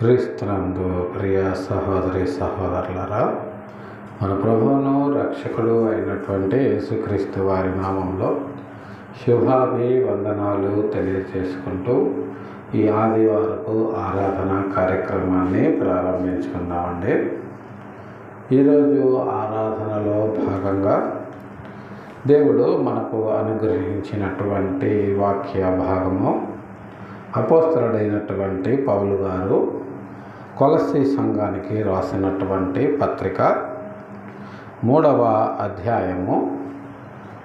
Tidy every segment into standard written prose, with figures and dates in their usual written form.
క్రీస్తునందు ప్రియ సహోదరి సహోదరులారా, మన ప్రభువును రక్షకుడు అయినటువంటి యేసుక్రీస్తు వారి నామంలో శుభాభివందనాలు తెలియజేసుకుంటూ ఈ ఆదివారపు ఆరాధన కార్యక్రమాన్ని ప్రారంభించుకుందామండి. ఈరోజు ఆరాధనలో భాగంగా దేవుడు మనకు అనుగ్రహించినటువంటి వాక్య భాగము అపోస్తలుడైనటువంటి పౌలు గారు కొలస్సీ సంఘానికి రాసినటువంటి పత్రిక 3వ అధ్యాయము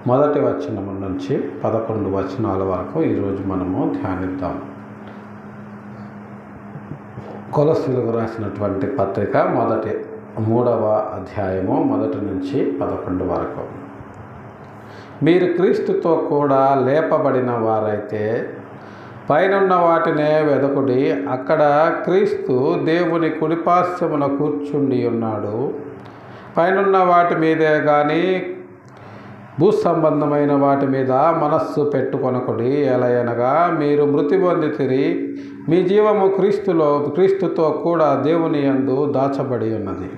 1వ వచనం నుంచి 11 వచనాల వరకు ఈరోజు మనము ధ్యానిద్దాం. కొలస్సీలకు రాసినటువంటి పత్రిక 3వ అధ్యాయము 1 నుంచి 11 వరకు. మీరు క్రీస్తుతో కూడా లేపబడిన వారైతే పైనున్న వాటినే వెదకుడి, అక్కడ క్రీస్తు దేవుని కుడిపార్శ్వమున కూర్చుండి ఉన్నాడు. పైనున్న వాటి మీదే కానీ భూ సంబంధమైన వాటి మీద మనస్సు పెట్టుకొనకుడి. ఎలయనగా మీరు మృతి పొందితిరి, మీ జీవము క్రీస్తుతో కూడా దేవుని యందు దాచబడి ఉన్నది.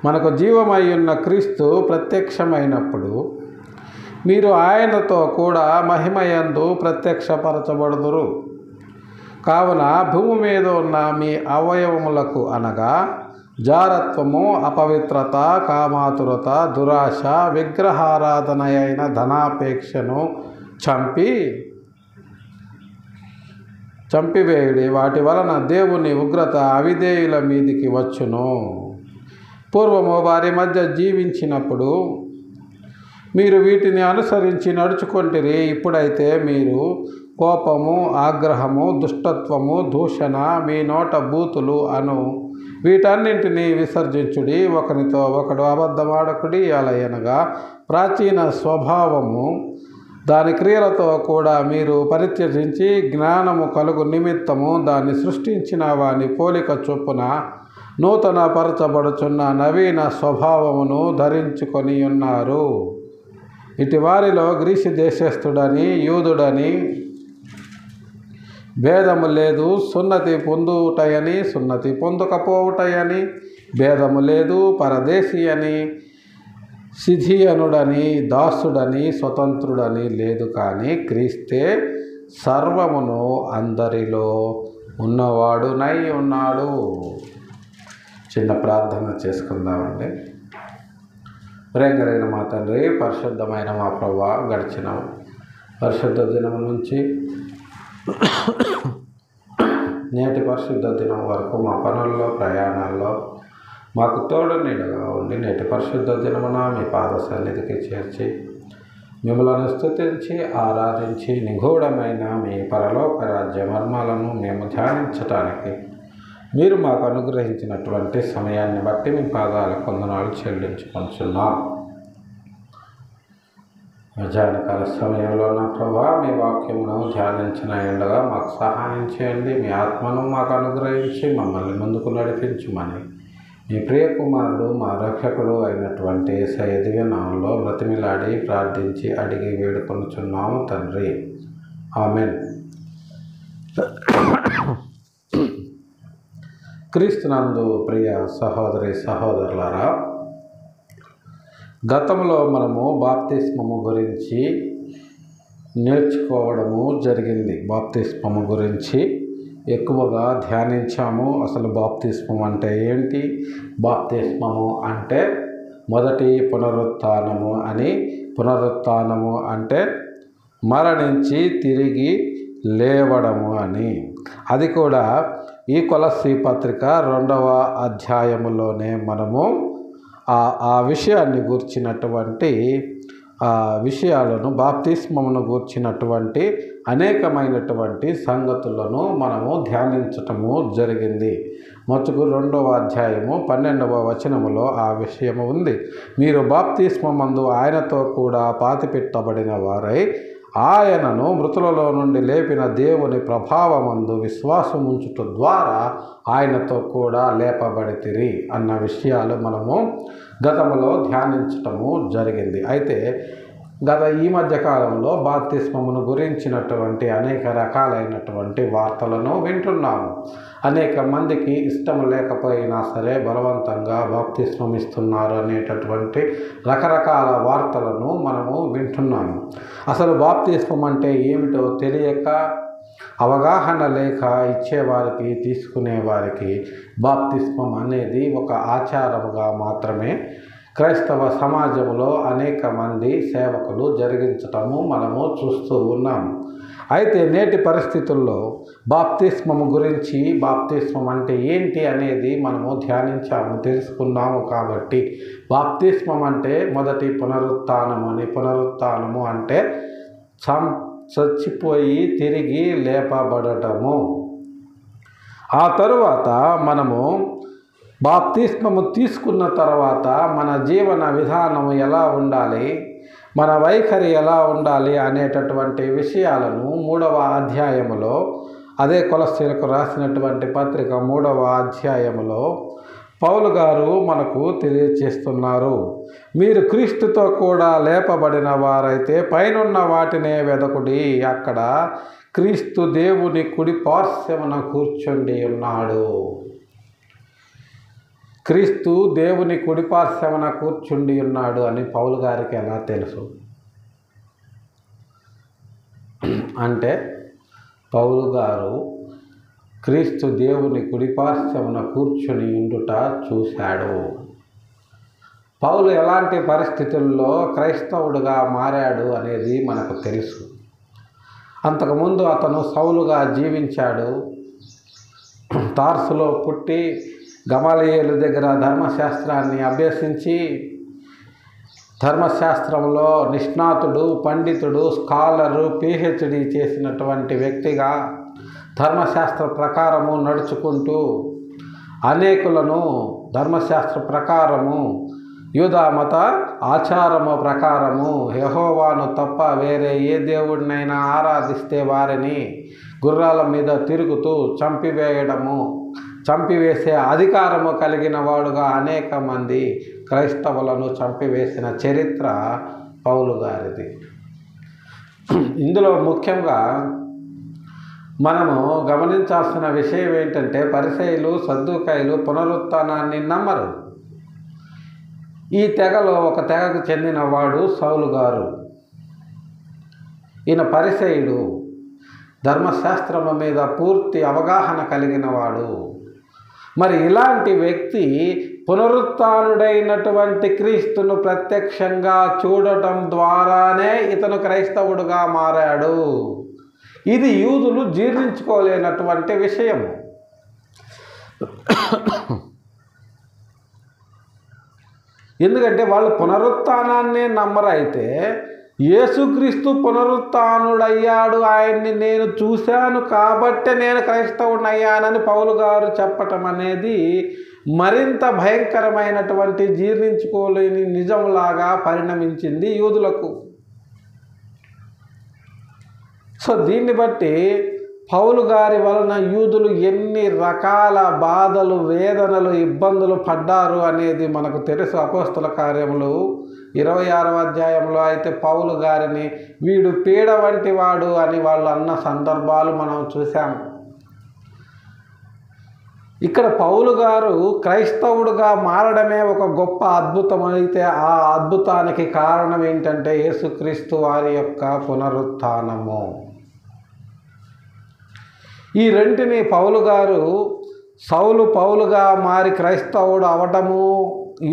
మనకు జీవమై ఉన్న క్రీస్తు ప్రత్యక్షమైనప్పుడు మీరు ఆయనతో కూడా మహిమయందు ప్రత్యక్షపరచబడుదురు. కావున భూమి మీద ఉన్న మీ అవయవములకు అనగా జారత్వము, అపవిత్రత, కామాతురత, దురాశ, విగ్రహారాధన అయిన ధనాపేక్షను చంపివేయుడి. వాటి వలన దేవుని ఉగ్రత అవిధేయుల మీదికి వచ్చును. పూర్వము వారి మధ్య జీవించినప్పుడు మీరు వీటిని అనుసరించి నడుచుకొంటిరి. ఇప్పుడైతే మీరు కోపము, ఆగ్రహము, దుష్టత్వము, దూషణ, మీ నోట బూతులు అను వీటన్నింటినీ విసర్జించుడి. ఒకరితో ఒకడు అబద్ధమాడకుడి. అలయనగా ప్రాచీన స్వభావము దాని క్రియలతో కూడా మీరు పరిత్యజించి జ్ఞానము కలుగు నిమిత్తము దాన్ని సృష్టించిన వాని పోలిక చొప్పున నూతన పరచబడుచున్న నవీన స్వభావమును ధరించుకొని ఉన్నారు. ఇటు వారిలో గ్రీసు దేశస్థుడని యూదుడని భేదము లేదు, సున్నతి పొందుటయని సున్నతి పొందకపోవుటయని భేదము లేదు, పరదేశీ అని సిథియనుడని దాసుడని స్వతంత్రుడని లేదు, కానీ క్రీస్తే సర్వమును అందరిలో ఉన్నవాడునై ఉన్నాడు. చిన్న ప్రార్థన చేసుకుందామండి. ప్రేంగరైన మా తండ్రి, పరిశుద్ధమైన మా ప్రభువా, గడిచిన పరిశుద్ధ దినం నుంచి నేటి పరిశుద్ధ దినం వరకు మా పనుల్లో, ప్రయాణాల్లో మాకు తోడు నీడగా ఉండి నేటి పరిశుద్ధ దినమున మీ పాద సన్నిధికి చేర్చి మిమ్మల్ని స్తుతించి ఆరాధించి నిగూఢమైన మీ పరలోక రాజ్య మర్మాలను మేము ధ్యానించటానికి మీరు మాకు అనుగ్రహించినటువంటి సమయాన్ని బట్టి మీ పాదాల వందనాలు చెల్లించుకొంచున్నాం. మధ్యాహ్నకాల సమయంలో నా ప్రభా మీ వాక్యమును ధ్యానించిన ఎండగా మాకు సహాయం చేయండి. మీ ఆత్మను మాకు అనుగ్రహించి మమ్మల్ని ముందుకు నడిపించమని మీ ప్రియ కుమారుడు మా రక్షకుడు అయినటువంటి యేసయ్య దివ్య నామములో బ్రతిమిలాడి ప్రార్థించి అడిగి వేడుకొనుచున్నాము తండ్రి, ఆమెన్. క్రీస్తునందు ప్రియ సహోదరి సహోదరులారా, గతంలో మనము బాప్తిస్మము గురించి నేర్చుకోవడము జరిగింది. బాప్తిస్మము గురించి ఎక్కువగా ధ్యానించాము. అసలు బాప్తిస్మం అంటే ఏంటి? బాప్తిస్మము అంటే మొదటి పునరుత్థానము అని. పునరుత్థానము అంటే మరణించి తిరిగి లేవడము అని. అది కూడా ఈ కొలస్సీ పత్రిక 2వ అధ్యాయములోనే మనము ఆ విషయాన్ని గూర్చినటువంటి విషయాలను, బాప్తిస్మమును గూర్చినటువంటి అనేకమైనటువంటి సంగతులను మనము ధ్యానించటము జరిగింది. మచ్చుకు 2వ అధ్యాయము 12వ వచనములో ఆ విషయము ఉంది. మీరు బాప్తిస్మమందు ఆయనతో కూడా పాతిపెట్టబడిన వారై ఆయనను మృతులలో నుండి లేపిన దేవుని ప్రభావమందు విశ్వాసముంచుట ద్వారా ఆయనతో కూడా లేపబడితిరి అన్న విషయాలు మనము గతంలో ధ్యానించటము జరిగింది. అయితే గత ఈ మధ్య కాలంలో బాప్తిస్మమును గురించినటువంటి అనేక రకాలైనటువంటి వార్తలను వింటున్నాము. అనేక మందికి ఇష్టం లేకపోయినా సరే బలవంతంగా బాప్తిస్మం ఇస్తున్నారు అనేటటువంటి రకరకాల వార్తలను మనము వింటున్నాము. అసలు బాప్తిస్మం అంటే ఏమిటో తెలియక, అవగాహన లేక ఇచ్చేవారికి తీసుకునేవారికి బాప్తిస్మం అనేది ఒక ఆచారముగా మాత్రమే క్రైస్తవ సమాజంలో అనేక మంది సేవకులు జరిగించటము మనము చూస్తూ ఉన్నాము. అయితే నేటి పరిస్థితుల్లో బాప్తిస్మము గురించి, బాప్తిస్మం అంటే ఏంటి అనేది మనము ధ్యానించాము, తెలుసుకున్నాము. కాబట్టి బాప్తిస్మం అంటే మొదటి పునరుత్థానము అని. పునరుత్థానము అంటే చచ్చిపోయి తిరిగి లేపబడటము. ఆ తరువాత మనము బాప్తిస్మము తీసుకున్న తర్వాత మన జీవన విధానం ఎలా ఉండాలి, మన వైఖరి ఎలా ఉండాలి అనేటటువంటి విషయాలను 3వ అధ్యాయములో, అదే కొలస్సీలకు రాసినటువంటి పత్రిక 3వ అధ్యాయములో పౌలు గారు మనకు తెలియచేస్తున్నారు. మీరు క్రీస్తుతో కూడా లేపబడిన వారైతే పైనున్న వాటినే వెదకుడి, అక్కడ క్రీస్తు దేవుని కుడి పార్శ్వమున కూర్చుండి ఉన్నాడు. క్రీస్తు దేవుని కుడిపార్శ్వమున కూర్చుండి ఉన్నాడు అని పౌలు గారికి ఎలా తెలుసు అంటే, పౌలు గారు క్రీస్తు దేవుని కుడిపార్శ్వమున కూర్చుని ఉండుట చూశాడు. పౌలు ఎలాంటి పరిస్థితుల్లో క్రైస్తవుడుగా మారాడు అనేది మనకు తెలుసు. అంతకుముందు అతను సౌలుగా జీవించాడు. తార్సులో పుట్టి గమలీయేలు దగ్గర ధర్మశాస్త్రాన్ని అభ్యసించి, ధర్మశాస్త్రంలో నిష్ణాతుడు, పండితుడు, స్కాలరు, PhD చేసినటువంటి వ్యక్తిగా ధర్మశాస్త్ర ప్రకారము నడుచుకుంటూ అనేకులను ధర్మశాస్త్ర ప్రకారము, యూదా మత ఆచారము ప్రకారము యెహోవాను తప్ప వేరే ఏ దేవుడినైనా ఆరాధిస్తే వారిని గుర్రాల మీద తిరుగుతూ చంపివేసే అధికారము కలిగిన వాడుగా అనేక మంది క్రైస్తవులను చంపివేసిన చరిత్ర పౌలు గారిది. ఇందులో ముఖ్యంగా మనము గమనించాల్సిన విషయం ఏంటంటే, పరిసయ్యులు, సద్దూకయ్యులు పునరుత్థానాన్ని నమ్మరు. ఈ తెగలో ఒక తెగకు చెందినవాడు సౌలు గారు. ఈయన పరిసయ్యుడు, ధర్మశాస్త్రము మీద పూర్తి అవగాహన కలిగినవాడు. మరి ఇలాంటి వ్యక్తి పునరుత్థానుడైనటువంటి క్రీస్తును ప్రత్యక్షంగా చూడటం ద్వారానే ఇతను క్రైస్తవుడుగా మారాడు. ఇది యూదులు జీర్ణించుకోలేనటువంటి విషయం. ఎందుకంటే వాళ్ళు పునరుత్థానాన్నే నమ్మరు. అయితే యేసుక్రీస్తు పునరుత్థానుడయ్యాడు, ఆయన్ని నేను చూశాను కాబట్టే నేను క్రైస్తవుని అయ్యానని పౌలు గారు చెప్పటం అనేది మరింత భయంకరమైనటువంటి, జీర్ణించుకోలేని నిజంలాగా పరిణమించింది యూదులకు. సో దీన్ని బట్టి పౌలు గారి వలన యూదులు ఎన్ని రకాల బాధలు, వేదనలు, ఇబ్బందులు పడ్డారు అనేది మనకు తెలుసు. అపోస్తల కార్యములు 26వ అధ్యాయంలో అయితే పౌలు గారిని వీడు పీడ వంటి వాడు అని వాళ్ళు అన్న సందర్భాలు మనం చూసాము. ఇక్కడ పౌలు గారు క్రైస్తవుడుగా మారడమే ఒక గొప్ప అద్భుతం. అయితే ఆ అద్భుతానికి కారణం ఏంటంటే యేసుక్రీస్తు వారి యొక్క పునరుత్థానము. ఈ రెంటిని పౌలు గారు, సౌలు పౌలుగా మారి క్రైస్తవుడు అవటము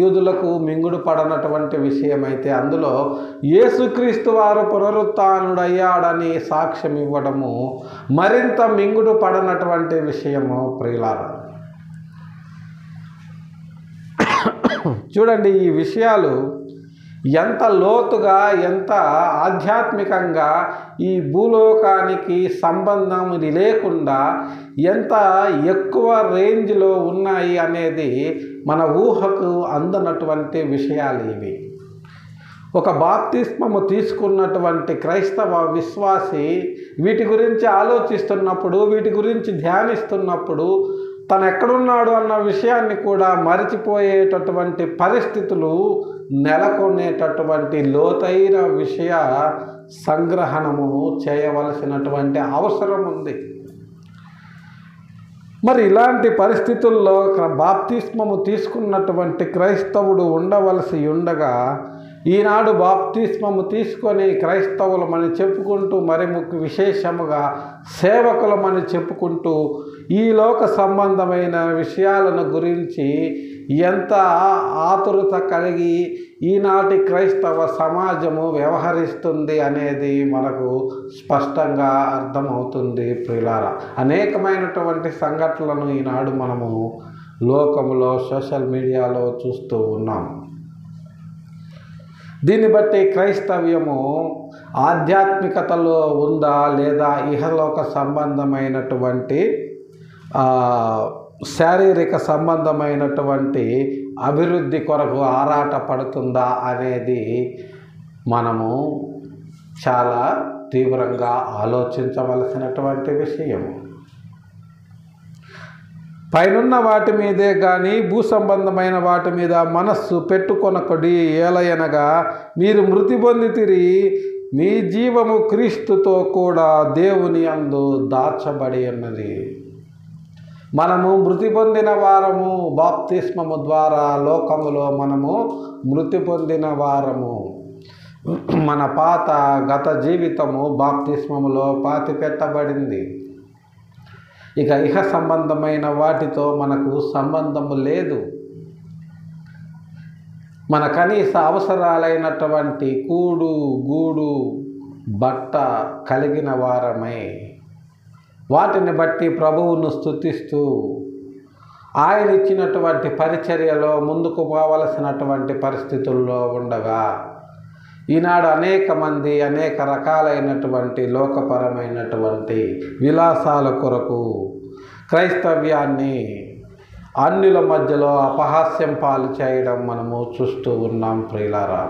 యూదులకు మింగుడు పడనటువంటి విషయం. అయితే అందులో యేసుక్రీస్తు వారు పునరుత్థానుడయ్యాడని సాక్ష్యం ఇవ్వడము మరింత మింగుడు పడనటువంటి విషయము. ప్రియులారా, చూడండి, ఈ విషయాలు ఎంత లోతుగా, ఎంత ఆధ్యాత్మికంగా ఈ భూలోకానికి సంబంధం లేకుండా ఎంత ఎక్కువ రేంజ్లో ఉన్నాయి అనేది మన ఊహకు అందనటువంటి విషయాలు ఇవి. ఒక బాప్తిస్మము తీసుకున్నటువంటి క్రైస్తవ విశ్వాసి వీటి గురించి ఆలోచిస్తున్నప్పుడు, వీటి గురించి ధ్యానిస్తున్నప్పుడు తను ఎక్కడున్నాడు అన్న విషయాన్ని కూడా మరిచిపోయేటటువంటి పరిస్థితులు నెలకొనేటటువంటి లోతైన విషయ సంగ్రహణము చేయవలసినటువంటి అవసరం ఉంది. మరి ఇలాంటి పరిస్థితుల్లో బాప్తిస్మము తీసుకున్నటువంటి క్రైస్తవుడు ఉండవలసి ఉండగా, ఈనాడు బాప్తిస్మము తీసుకొని క్రైస్తవులమని చెప్పుకుంటూ, మరి విశేషముగా సేవకులమని చెప్పుకుంటూ ఈ లోక సంబంధమైన విషయాలను గురించి ఎంత ఆతురత కలిగి ఈనాటి క్రైస్తవ సమాజము వ్యవహరిస్తుంది అనేది మనకు స్పష్టంగా అర్థమవుతుంది ప్రియులారా. అనేకమైనటువంటి సంఘటనలను ఈనాడు మనము లోకములో సోషల్ మీడియాలో చూస్తూ ఉన్నాం. దీన్ని బట్టి క్రైస్తవ్యము ఆధ్యాత్మికతలో ఉందా లేదా ఇహలోక సంబంధమైనటువంటి శారీరక సంబంధమైనటువంటి అభివృద్ధి కొరకు ఆరాట పడుతుందా అనేది మనము చాలా తీవ్రంగా ఆలోచించవలసినటువంటి విషయం. పైనున్న వాటి మీదే కానీ భూ సంబంధమైన వాటి మీద మనస్సు పెట్టుకొనకొడి, ఏలయనగా మీరు మృతి పొందితిరి, మీ జీవము క్రీస్తుతో కూడా దేవుని యందు దాచబడి ఉన్నది. మనము మృతి పొందిన వారము, బాప్తిస్మము ద్వారా లోకములో మనము మృతి పొందిన వారము. మన గత జీవితము బాప్తిస్మములో పాతిపెట్టబడింది. ఇక ఇహ సంబంధమైన వాటితో మనకు సంబంధము లేదు. మన కనీస అవసరాలైనటువంటి కూడు, గూడు, బట్ట కలిగిన వారమే. వాటిని బట్టి ప్రభువును స్తుతిస్తూ ఆయన ఇచ్చినటువంటి పరిచర్యలో ముందుకు పోవలసినటువంటి పరిస్థితుల్లో ఉండగా, ఈనాడు అనేక మంది అనేక రకాలైనటువంటి లోకపరమైనటువంటి విలాసాల కొరకు క్రైస్తవ్యాన్ని అన్యుల మధ్యలో అపహాస్యం పాలు చేయడం మనము చూస్తూ ఉన్నాం ప్రియులారా.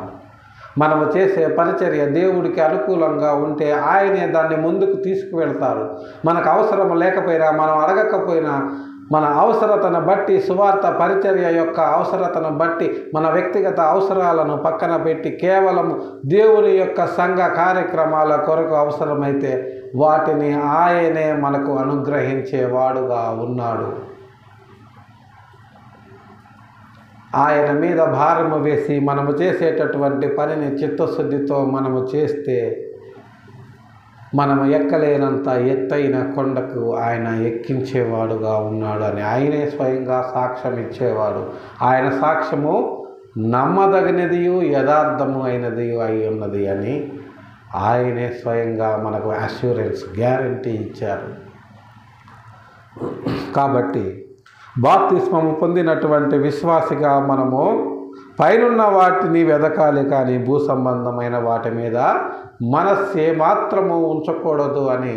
మనము చేసే పరిచర్య దేవుడికి అనుకూలంగా ఉంటే ఆయనే దాన్ని ముందుకు తీసుకువెళ్తారు. మనకు అవసరం లేకపోయినా, మనం అడగకపోయినా, మన అవసరతను బట్టి, సువార్త పరిచర్య యొక్క అవసరతను బట్టి మన వ్యక్తిగత అవసరాలను పక్కన పెట్టి కేవలం దేవుని యొక్క సంఘ కార్యక్రమాల కొరకు అవసరమైతే వాటిని ఆయనే మనకు అనుగ్రహించేవాడుగా ఉన్నాడు. ఆయన మీద భారము వేసి మనము చేసేటటువంటి పనిని చిత్తశుద్ధితో మనము చేస్తే మనము ఎక్కలేనంత ఎత్తైన కొండకు ఆయన ఎక్కించేవాడుగా ఉన్నాడు అని ఆయనే స్వయంగా సాక్ష్యం ఇచ్చేవాడు. ఆయన సాక్ష్యము నమ్మదగినదియు యథార్థము అయినది అయి ఉన్నది అని ఆయనే స్వయంగా మనకు అష్యూరెన్స్, గ్యారంటీ ఇచ్చారు. కాబట్టి బాప్తిస్మము పొందినటువంటి విశ్వాసిగా మనము పైనున్న వాటిని వెదకాలి, కానీ భూ సంబంధమైన వాటి మీద మనస్సే మాత్రము ఉంచకూడదు అని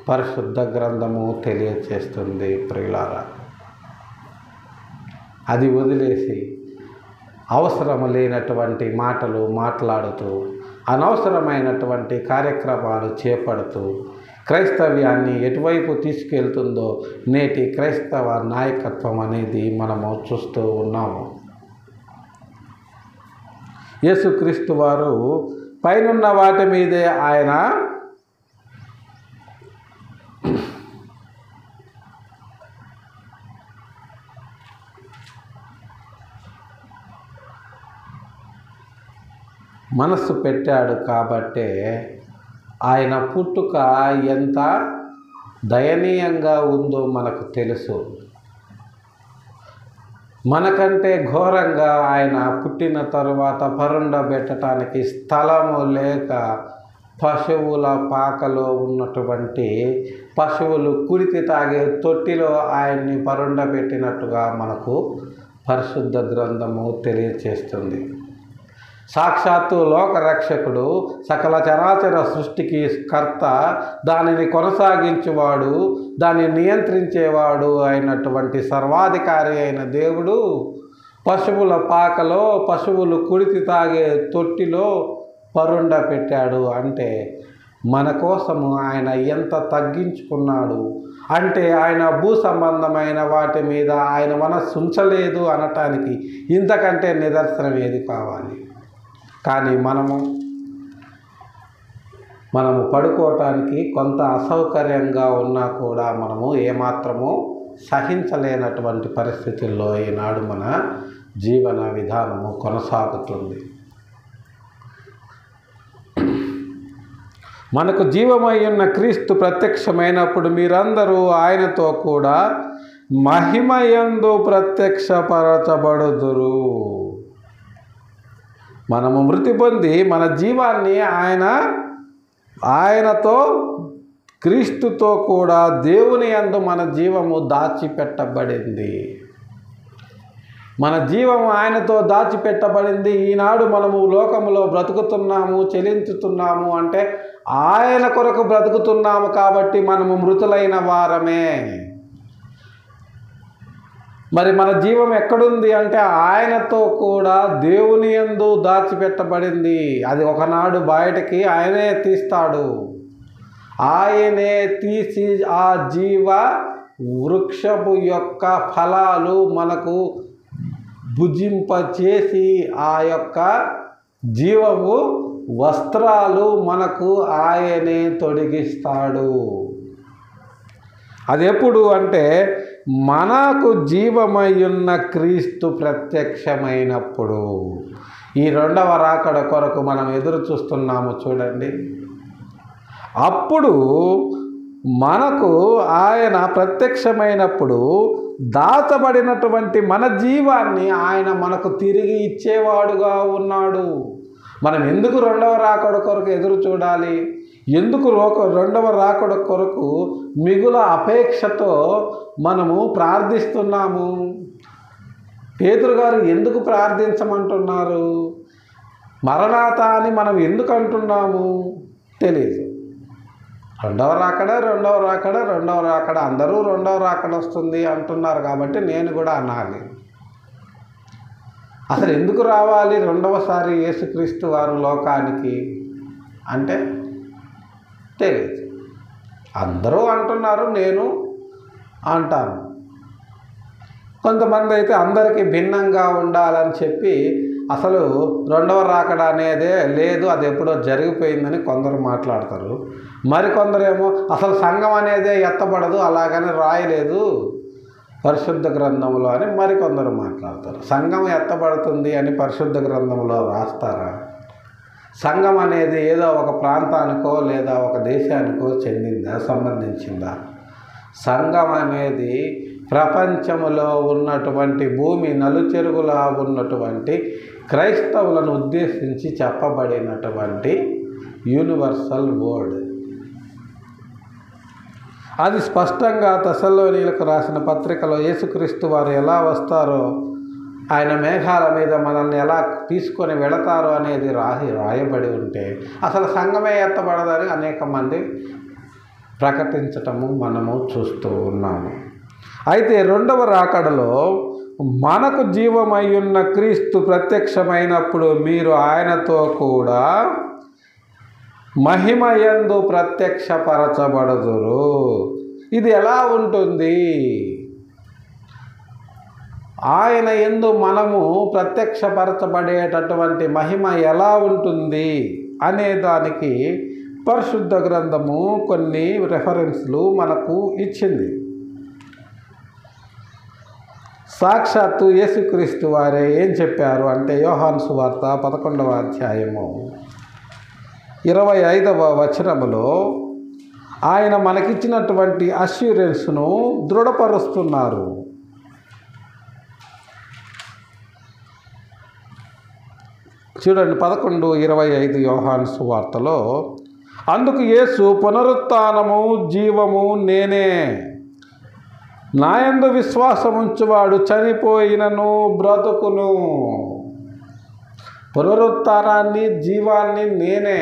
పరిశుద్ధ గ్రంథము తెలియచేస్తుంది ప్రియులారా. అది వదిలేసి అవసరం లేనటువంటి మాటలు మాట్లాడుతూ, అనవసరమైనటువంటి కార్యక్రమాలు చేపడుతూ క్రైస్తవ్యాన్ని ఎటువైపు తీసుకెళ్తుందో నేటి క్రైస్తవ నాయకత్వం అనేది మనము చూస్తూ ఉన్నాము. యేసుక్రీస్తు వారు పైనున్న వాటి మీదే ఆయన మనస్సు పెట్టాడు. కాబట్టే ఆయన పుట్టుక ఎంత దయనీయంగా ఉందో మనకు తెలుసు. మనకంటే ఘోరంగా ఆయన పుట్టిన తరువాత పరుండబెట్టడానికి స్థలము లేక పశువుల పాకలో ఉన్నటువంటి పశువులు కుడితి తాగే తొట్టిలో ఆయన్ని పరుండబెట్టినట్టుగా మనకు పరిశుద్ధ గ్రంథము తెలియచేస్తుంది. సాక్షాత్తు లోకరక్షకుడు, సకల చరాచర సృష్టికి కర్త, దానిని కొనసాగించేవాడు, దాన్ని నియంత్రించేవాడు అయినటువంటి సర్వాధికారి అయిన దేవుడు పశువుల పాకలో, పశువులు కుడితి తాగే తొట్టిలో పరుండ పెట్టాడు. అంటే మన కోసము ఆయన ఎంత తగ్గించుకున్నాడు అంటే, ఆయన భూ సంబంధమైన వాటి మీద ఆయన మనస్సు ఉంచలేదు అనటానికి ఇంతకంటే నిదర్శనం ఏది కావాలి? కానీ మనము పడుకోవటానికి కొంత అసౌకర్యంగా ఉన్నా కూడా మనము ఏమాత్రము సహించలేనటువంటి పరిస్థితుల్లో ఈనాడు మన జీవన విధానము కొనసాగుతుంది. మనకు జీవమై ఉన్న క్రీస్తు ప్రత్యక్షమైనప్పుడు మీరందరూ ఆయనతో కూడా మహిమయందు ప్రత్యక్షపరచబడుదురు. మనము మృతి పొంది మన జీవాన్ని ఆయనతో క్రీస్తుతో కూడా దేవుని యందు మన జీవము దాచిపెట్టబడింది. మన జీవము ఆయనతో దాచిపెట్టబడింది. ఈనాడు మనము లోకములో బ్రతుకుతున్నాము, చెలించుతున్నాము అంటే ఆయన కొరకు బ్రతుకుతున్నాము కాబట్టి మనము మృతులైన వారమే. మరి మన జీవం ఎక్కడుంది అంటే ఆయనతో కూడా దేవుని యందు దాచిపెట్టబడింది. అది ఒకనాడు బయటకి ఆయనే తీస్తాడు. ఆయనే తీసి ఆ జీవ వృక్షపు యొక్క ఫలాలు మనకు భుజింపచేసి ఆ యొక్క జీవము వస్త్రాలు మనకు ఆయనే తొడిగిస్తాడు. అది ఎప్పుడు అంటే మనకు జీవమయ్యున్న క్రీస్తు ప్రత్యక్షమైనప్పుడు. ఈ రెండవ రాకడ కొరకు మనం ఎదురు చూస్తున్నాము చూడండి. అప్పుడు మనకు ఆయన ప్రత్యక్షమైనప్పుడు దాచబడినటువంటి మన జీవాన్ని ఆయన మనకు తిరిగి ఇచ్చేవాడుగా ఉన్నాడు. మనం ఎందుకు రెండవ రాకడ కొరకు ఎదురు చూడాలి? ఎందుకు రెండవ రాకడ కొరకు మిగుల అపేక్షతో మనము ప్రార్థిస్తున్నాము? పేతురు గారు ఎందుకు ప్రార్థించమంటున్నారు? మరణాత అని మనం ఎందుకు అంటున్నాము తెలియదు. రెండవ రాకడ అందరూ రెండవ రాకడ వస్తుంది అంటున్నారు కాబట్టి నేను కూడా అనాలి. అసలు ఎందుకు రావాలి రెండవసారి యేసుక్రీస్తు వారు లోకానికి అంటే తెలియదు. అందరూ అంటున్నారు, నేను అంటాను. కొంతమంది అయితే అందరికీ భిన్నంగా ఉండాలని చెప్పి అసలు రెండవ రాకడ అనేదే లేదు, అది ఎప్పుడో జరిగిపోయిందని కొందరు మాట్లాడతారు. మరికొందరేమో అసలు సంఘం అనేదే ఎత్తబడదు, అలాగని రాయలేదు పరిశుద్ధ గ్రంథంలో అని మరికొందరు మాట్లాడతారు. సంఘం ఎత్తబడుతుంది అని పరిశుద్ధ గ్రంథంలో రాస్తారా? సంఘం అనేది ఏదో ఒక ప్రాంతానికో లేదా ఒక దేశానికో సంబంధించిందా? సంఘం అనేది ప్రపంచంలో ఉన్నటువంటి భూమి నలుచెరుగులా ఉన్నటువంటి క్రైస్తవులను ఉద్దేశించి చెప్పబడినటువంటి యూనివర్సల్ వర్డ్. అది స్పష్టంగా తెస్సలోనీయులకు రాసిన పత్రికలో యేసుక్రీస్తు వారు ఎలా వస్తారో, ఆయన మేఘాల మీద మనల్ని ఎలా తీసుకొని వెళతారో అనేది రాయబడి ఉంటే అసలు సంఘమే ఎత్తబడదని అనేక మంది ప్రకటించటము మనము చూస్తూ ఉన్నాము. అయితే రెండవ రాకడలో మనకు జీవమయ్యున్న క్రీస్తు ప్రత్యక్షమైనప్పుడు మీరు ఆయనతో కూడా మహిమయందు ప్రత్యక్షపరచబడుదురు. ఇది ఎలా ఉంటుంది? ఆయన యందు మనము ప్రత్యక్షపరచబడేటటువంటి మహిమ ఎలా ఉంటుంది అనే దానికి పరిశుద్ధ గ్రంథము కొన్ని రెఫరెన్స్లు మనకు ఇచ్చింది. సాక్షాత్తు యేసుక్రీస్తు వారే ఏం చెప్పారు అంటే యోహాను సువార్త 11వ అధ్యాయము 25వ వచనములో ఆయన మనకిచ్చినటువంటి అష్యూరెన్స్ను దృఢపరుస్తున్నారు. చూడండి 11:25 యోహాను సువార్తలో, అందుకు యేసు పునరుత్థానము జీవము నేనే, నాయందు విశ్వాసముంచువాడు చనిపోయినను బ్రతుకును. పునరుత్థానాన్ని జీవాన్ని నేనే.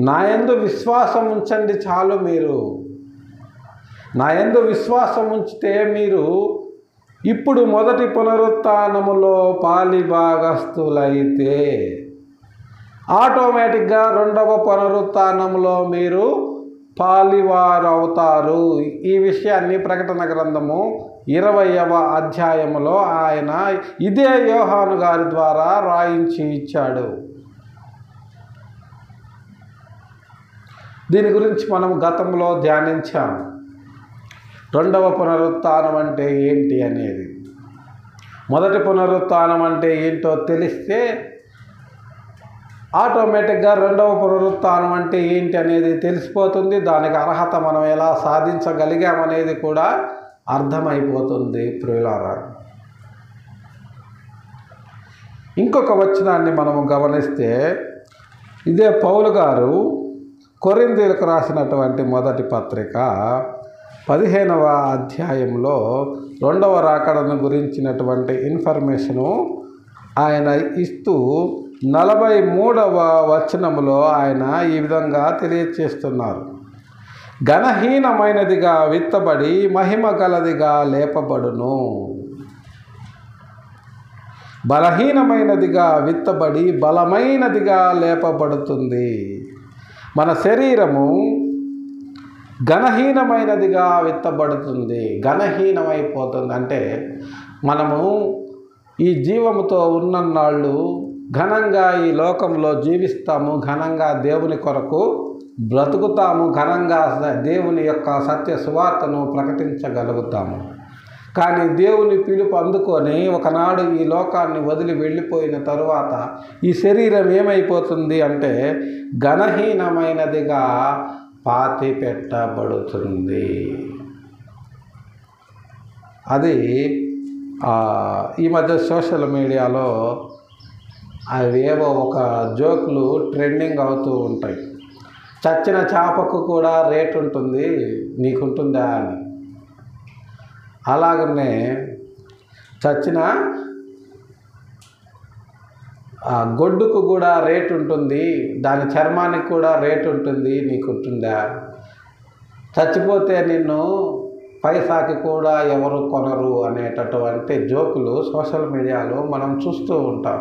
నాయందు విశ్వాసం ఉంచండి చాలు. మీరు నాయందు విశ్వాసం ఉంచితే మీరు ఇప్పుడు మొదటి పునరుత్థానములో పాలిభాగస్తులైతే ఆటోమేటిక్గా రెండవ పునరుత్థానంలో మీరు పాలివారవుతారు. ఈ విషయాన్ని ప్రకటన గ్రంథము 20వ అధ్యాయములో ఆయన ఇదే యోహాను గారి ద్వారా రాయించి ఇచ్చాడు. దీని గురించి మనం గతంలో ధ్యానించాం. రెండవ పునరుత్థానం అంటే ఏంటి అనేది. మొదటి పునరుత్థానం అంటే ఏంటో తెలిస్తే ఆటోమేటిక్గా రెండవ పునరుత్థానం అంటే ఏంటి అనేది తెలిసిపోతుంది. దానికి అర్హత మనం ఎలా సాధించగలిగామనేది కూడా అర్థమైపోతుంది ప్రియులారా. ఇంకొక వచనాన్ని మనము గమనిస్తే, ఇదే పౌలు గారు కొరింథీయులకు రాసినటువంటి మొదటి పత్రిక 15వ అధ్యాయంలో రెండవ రాకడను గురించినటువంటి ఇన్ఫర్మేషను ఆయన ఇస్తూ 43వ వచనములో ఆయన ఈ విధంగా తెలియచేస్తున్నారు. ఘనహీనమైనదిగా విత్తబడి మహిమ గలదిగా లేపబడును. బలహీనమైనదిగా విత్తబడి బలమైనదిగా లేపబడుతుంది. మన శరీరము ఘనహీనమైనదిగా విత్తబడుతుంది, ఘనహీనమైపోతుంది. అంటే మనము ఈ జీవముతో ఉన్నన్నాళ్ళు ఘనంగా ఈ లోకంలో జీవిస్తాము, ఘనంగా దేవుని కొరకు బ్రతుకుతాము, ఘనంగా దేవుని యొక్క సత్య సువార్తను ప్రకటించగలుగుతాము. కానీ దేవుని పిలుపు అందుకొని ఒకనాడు ఈ లోకాన్ని వదిలి వెళ్ళిపోయిన తరువాత ఈ శరీరం ఏమైపోతుంది అంటే ఘనహీనమైనదిగా పాతి పెట్టబడుతుంది. అది ఈ మధ్య సోషల్ మీడియాలో అవేవో ఒక జోకులు ట్రెండింగ్ అవుతూ ఉంటాయి. చచ్చిన చేపకు కూడా రేటు ఉంటుంది, నీకుంటుందా అని. అలాగనే చచ్చిన గొడ్డుకు కూడా రేటు ఉంటుంది, దాని చర్మానికి కూడా రేటు ఉంటుంది, నీకుంటుందా. చచ్చిపోతే నిన్ను పైసాకి కూడా ఎవరు కొనరు అనేటటువంటి జోకులు సోషల్ మీడియాలో మనం చూస్తూ ఉంటాం.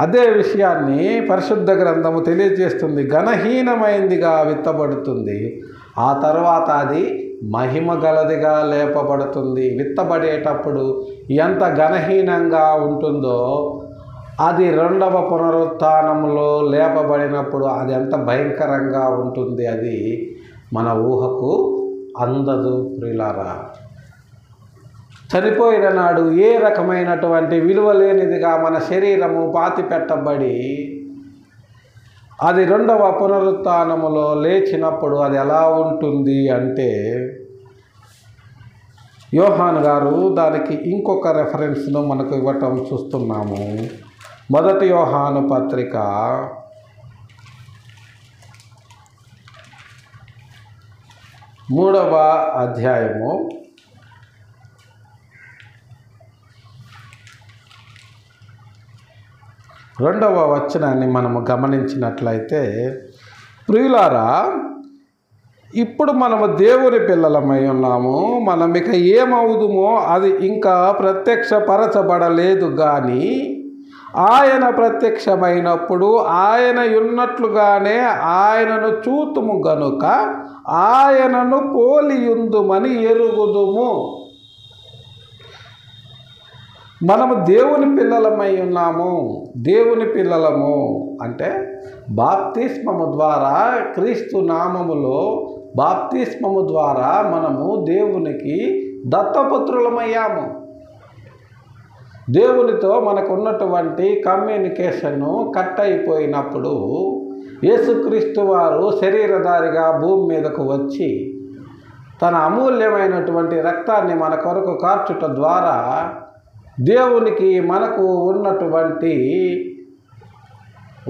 అదే విషయాన్ని పరిశుద్ధ గ్రంథము తెలియజేస్తుంది. ఘనహీనమైందిగా విత్తబడుతుంది, ఆ తర్వాత అది మహిమ గలదిగా లేపబడుతుంది. విత్తబడేటప్పుడు ఎంత ఘనహీనంగా ఉంటుందో అది రెండవ పునరుత్థానంలో లేపబడినప్పుడు అది ఎంత భయంకరంగా ఉంటుంది, అది మన ఊహకు అందదు ప్రియులారా. చనిపోయిన నాడు ఏ రకమైనటువంటి విలువ లేనిదిగా మన శరీరము పాతి పెట్టబడి అది రెండవ పునరుత్థానములో లేచినప్పుడు అది ఎలా ఉంటుంది అంటే, యోహాను గారు దానికి ఇంకొక రెఫరెన్స్ను మనకు ఇవ్వటం చూస్తున్నాము. మొదటి యోహాను పత్రిక 3వ అధ్యాయము 2వ వచనాన్ని మనము గమనించినట్లయితే, ప్రియులారా, ఇప్పుడు మనము దేవుని పిల్లలమై ఉన్నాము, మనం ఇక ఏమవుదుమో అది ఇంకా ప్రత్యక్షపరచబడలేదు. కానీ ఆయన ప్రత్యక్షమైనప్పుడు ఆయన ఉన్నట్లుగానే ఆయనను చూతుము గనుక ఆయనను పోలియుందుమని ఎరుగుదుము. మనము దేవుని పిల్లలమై ఉన్నాము. దేవుని పిల్లలము అంటే బాప్తిస్మము ద్వారా, క్రీస్తు నామములో బాప్తిస్మము ద్వారా మనము దేవునికి దత్తపుత్రులమయ్యాము. దేవునితో మనకు ఉన్నటువంటి కమ్యూనికేషను కట్ అయిపోయినప్పుడు యేసుక్రీస్తు వారు శరీరధారిగా భూమి మీదకు వచ్చి తన అమూల్యమైనటువంటి రక్తాన్ని మన కొరకు కార్చుట ద్వారా దేవునికి మనకు ఉన్నటువంటి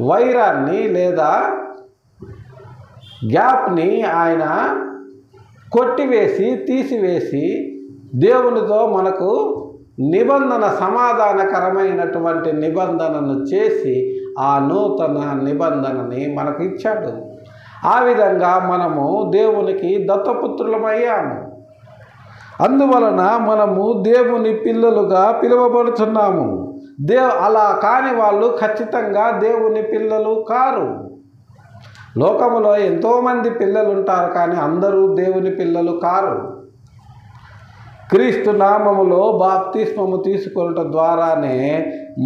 వైరాన్ని లేదా గ్యాప్ని ఆయన కొట్టివేసి తీసివేసి దేవునితో మనకు నిబంధన, సమాధానకరమైనటువంటి నిబంధనను చేసి ఆ నూతన నిబంధనని మనకు ఇచ్చాడు. ఆ విధంగా మనము దేవునికి దత్తపుత్రులమయ్యాము. అందువలన మనము దేవుని పిల్లలుగా పిలువబడుతున్నాము. అలా కాని వాళ్ళు ఖచ్చితంగా దేవుని పిల్లలు కారు. లోకములో ఎంతోమంది పిల్లలు ఉంటారు, కానీ అందరూ దేవుని పిల్లలు కారు. క్రీస్తు నామములో బాప్తిస్మము తీసుకొనుట ద్వారానే